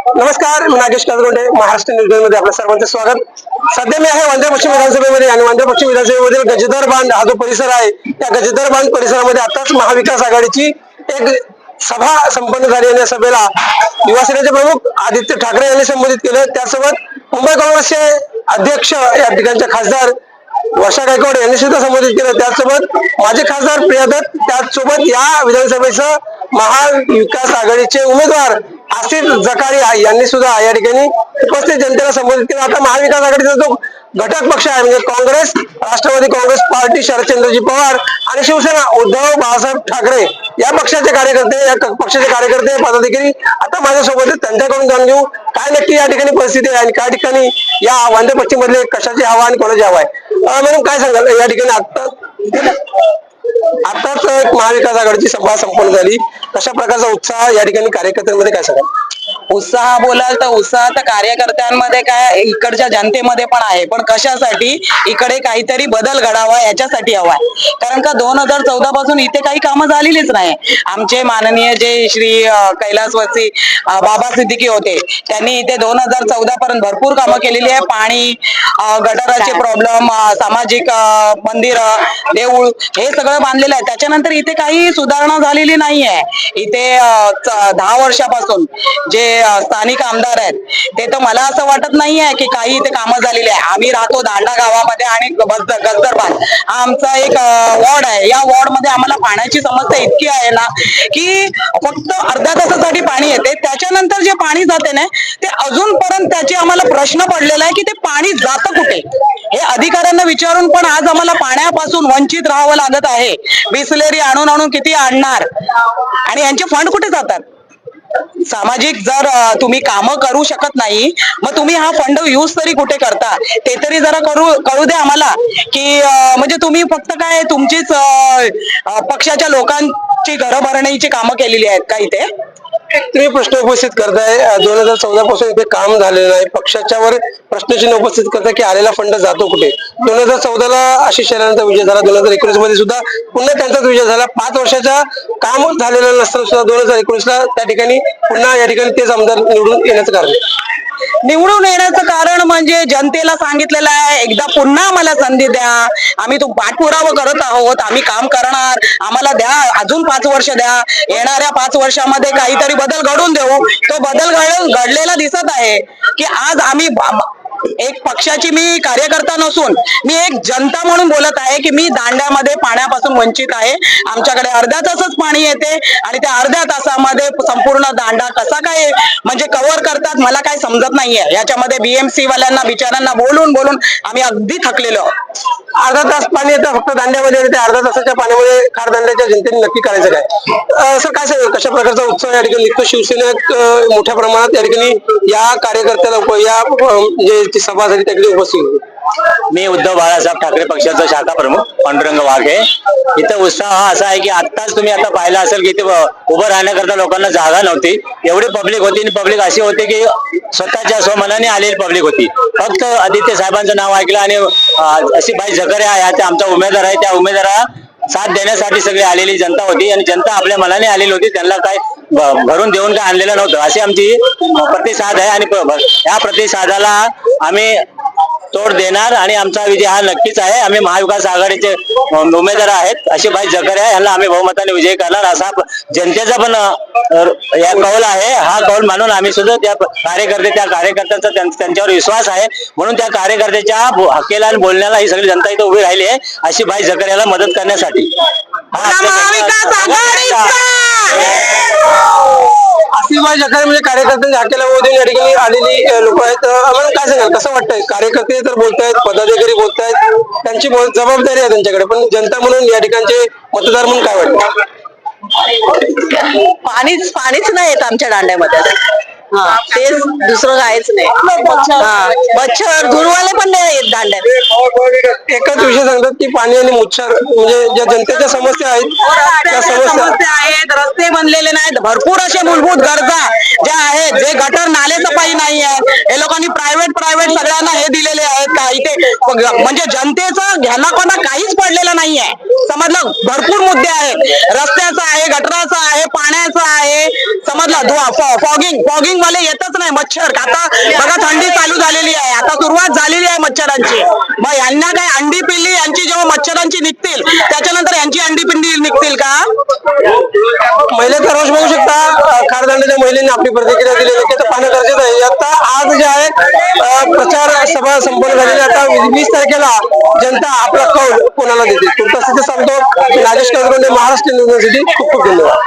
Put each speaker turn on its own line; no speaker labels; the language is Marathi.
नमस्कार, मी नागेश काजरोडे, महाराष्ट्र न्यूज मध्ये आपलं सर्वांचं स्वागत. सध्या मी आहे वांद्रे पश्चिम विधानसभेमध्ये आणि वांद्रे पश्चिम विधानसभेमधील गजेदर बांध हा जो परिसर आहे, त्या गजेदर बांध परिसरामध्ये आताच महाविकास आघाडीची एक सभा संपन्न झाली आणि या सभेला युवासेनेचे प्रमुख आदित्य ठाकरे यांनी संबोधित केलं. त्यासोबत मुंबई काँग्रेसचे अध्यक्ष या ठिकाणचे खासदार वर्षा गायकवाड यांनी सुद्धा संबोधित केलं. त्याचसोबत माजी खासदार प्रिया दत्त, त्याचसोबत या विधानसभेचं महाविकास आघाडीचे उमेदवार आसिफ जकारिया यांनी सुद्धा या ठिकाणी उपस्थित जनतेला संबोधित केलं. आता महाविकास आघाडीचा जो घटक पक्ष आहे म्हणजे काँग्रेस, राष्ट्रवादी काँग्रेस पार्टी, शरदचंद्रजी पवार आणि शिवसेना उद्धव बाळासाहेब ठाकरे या पक्षाचे कार्यकर्ते पदाधिकारी आता माझ्यासोबत आहेत. त्यांच्याकडून जाणून घेऊ काय नक्की या ठिकाणी परिस्थिती आहे आणि काय ठिकाणी या वांद्रे पश्चिम मधले कशाची हवा आणि कोणाची हवा आहे. मॅडम काय सांगाल या ठिकाणी आताच एक महाविकास आघाडीची सभा संपन्न झाली, कशा प्रकारचा उत्साह या ठिकाणी कार्यकर्त्यांमध्ये, काय सांगाल?
उत्साह बोलाल तर उत्साह तर कार्यकर्त्यांमध्ये काय इकडच्या जनतेमध्ये पण आहे, पण कशासाठी इकडे काहीतरी बदल घडावा याच्यासाठी हवाय. कारण का 2014 पासून इथे काही कामं झालेलीच नाही. आमचे माननीय जे श्री कैलासवासी बाबा सिद्दीकी होते, त्यांनी इथे 2014 पर्यंत भरपूर कामं केलेली आहे. पाणी, गटाराचे प्रॉब्लेम, सामाजिक मंदिर, देऊळ हे सगळं बांधलेलं आहे. त्याच्यानंतर इथे काही सुधारणा झालेली नाहीये. इथे 10 वर्षापासून जे स्थानिक आमदार आहेत ते तर मला असं वाटत नाहीये की काही इथे कामं झालेली आहे. आम्ही राहतो दांडा गावामध्ये आणि गजदरबाद हा आमचा एक वॉर्ड आहे. या वॉर्ड मध्ये आम्हाला पाण्याची समस्या इतकी आहे ना की फक्त अर्ध्या तासासाठी पाणी येते. त्याच्यानंतर जे पाणी जाते ना ते अजूनपर्यंत त्याचे आम्हाला प्रश्न पडलेला आहे की ते पाणी जातं कुठे. हे अधिकाऱ्यांना विचारून पण आज आम्हाला पाण्यापासून वंचित राहावं लागत आहे. बिसलेरी आणून आणून किती आणणार आणि यांचे फंड कुठे जातात. सामाजिक जर तुम्ही कामं करू शकत नाही मग तुम्ही हा फंड यूज तरी कुठे करता ते तरी जरा कळू द्या आम्हाला. की म्हणजे तुम्ही फक्त काय तुमचीच पक्षाच्या लोकांची घरं भरण्याची कामं केलेली आहेत का इथे.
तुम्ही प्रश्न उपस्थित करताय 2014 पासून इथे काम झालेलं आहे, पक्षाच्या वर प्रश्नचिन्ह उपस्थित करताय की आलेला फंड जातो कुठे. 2014ला आशिष शेलारांचा विजय झाला, 2019 मध्ये सुद्धा पुन्हा त्यांचाच विजय झाला. 5 वर्षाचा काम झालेलं नसताना सुद्धा 2019ला त्या ठिकाणी पुन्हा या ठिकाणी तेच आमदार निवडून येण्याचं कारण.
निवडून येण्याचं कारण म्हणजे जनतेला सांगितलेलं आहे एकदा पुन्हा आम्हाला संधी द्या, आम्ही तो पाठपुरावा करत आहोत, आम्ही काम करणार, आम्हाला द्या अजून 5 वर्ष द्या, येणाऱ्या 5 वर्षामध्ये काहीतरी बदल घडून देऊ. तो बदल घडलेला दिसत आहे की आज आम्ही एक पक्षाची मी कार्यकर्ता नसून मी एक जनता म्हणून बोलत आहे की मी दांड्यामध्ये पाण्यापासून वंचित आहे. आमच्याकडे अर्ध्या तासच पाणी येते आणि त्या अर्ध्या तासामध्ये संपूर्ण दांडा कसा काय म्हणजे कव्हर करतात मला काय समजत नाहीये. याच्यामध्ये बीएमसी वाल्यांना बिचारांना बोलून बोलून आम्ही अगदी थकलेलो.
अर्धा तास पाणी येतं फक्त दांड्यामध्ये आणि त्या अर्ध्या तासाच्या पाण्यामध्ये खार दांड्याच्या जनतेने नक्की करायचं काय. सर काय सांगाल कशा प्रकारचा उत्साह या ठिकाणी निघतो. शिवसेनेत मोठ्या प्रमाणात या ठिकाणी या कार्यकर्त्याला या जे सभा झाली त्याकडे उपस्थित होते.
मी उद्धव बाळासाहेब ठाकरे पक्षाचा शाखा प्रमुख पांडुरंग वाघे. इथं उत्साह हा असा आहे की आत्ताच तुम्ही आता पाहिलं असेल की इथे उभं राहण्याकरता लोकांना जागा नव्हती. एवढी पब्लिक होती आणि पब्लिक अशी होती की स्वतःच्या स्वमनाने आलेली पब्लिक होती. फक्त आदित्य साहेबांचं नाव ऐकलं आणि अशी बाई जकरिया आहे आमचा उमेदवार आहे, त्या उमेदवाराला साथ देण्यासाठी सगळी आलेली जनता होती आणि जनता आपल्या मनाने आलेली होती. त्यांना काय भरून देऊन काय आणलेलं नव्हतं. अशी आमची प्रतिसाद आहे आणि या प्रतिसादाला आम्ही तोड देणार आणि आमचा विजय हा नक्कीच आहे. आम्ही महाविकास आघाडीचे उमेदवार आहेत अशी बाई जकरिया यांना आम्ही बहुमताने विजय करणार असा जनतेचा पण या कौल आहे. हा कौल मानून आम्ही सुद्धा त्या कार्यकर्त्यांचा त्यांच्यावर विश्वास आहे म्हणून त्या कार्यकर्त्याच्या हक्केला आणि बोलण्याला ही सगळी जनता इथे उभी राहिली आहे अशी बाई जकरियाला मदत करण्यासाठी.
आसिफबाई जकारिया म्हणजे कार्यकर्त्यांच्या हाकेला ओढून या ठिकाणी आलेली लोक आहेत. आम्हाला काय सांगाल कसं वाटतंय. कार्यकर्ते तर बोलतायत, पदाधिकारी बोलतायत, त्यांची जबाबदारी आहे त्यांच्याकडे, पण जनता म्हणून या ठिकाणचे मतदार म्हणून काय वाटतं.
पाणीच नाही येत आमच्या दांड्यामध्ये. तेच दुसरं काहीच नाही. मच्छर धुरवाले पण नाही येत दांड्यात.
एकच विषय सांगतात की पाणी आणि मच्छर म्हणजे ज्या जनतेच्या समस्या आहेत त्या समस्या
आहेत. रस्ते बनलेले नाहीत. भरपूर असे मूलभूत गरजा ज्या आहेत, जे गटर नाले सफाई नाही आहे. हे लोकांनी प्रायव्हेट सर्टिफिकेट सगळ्यांना हे दिलेले आहेत का इथे म्हणजे जनतेचं घ्यानापणा काहीच पडलेलं नाहीये. समजलं, भरपूर मुद्दे आहेत, रस्त्याचा आहे, गटराचा आहे, पाण्याचा आहे, समजलं, फॉगिंग वाले येतच नाही. मच्छर आता बघा थंडी चालू झालेली आहे, आता सुरुवात झालेली आहे मच्छरांची. मग यांना काय अंडी पिल्ली यांची जेव्हा मच्छरांची निघतील त्याच्यानंतर यांची अंडी पिंडी निघतील का?
महिलेचा रोष बघू शकता, खारदांड्याच्या महिलेने आपली प्रतिक्रिया दिलेली आहे, ते पाहणं गरजेचं आहे. आता आज जे आहे प्रचार सभा संपन्न झालेली आहे. आता 20 तारखेला जनता आपला कौल कोणाला देते. तुमचं सांगतो नागेश कळगुंडे, महाराष्ट्र न्यूज साठी खूप खूप धन्यवाद.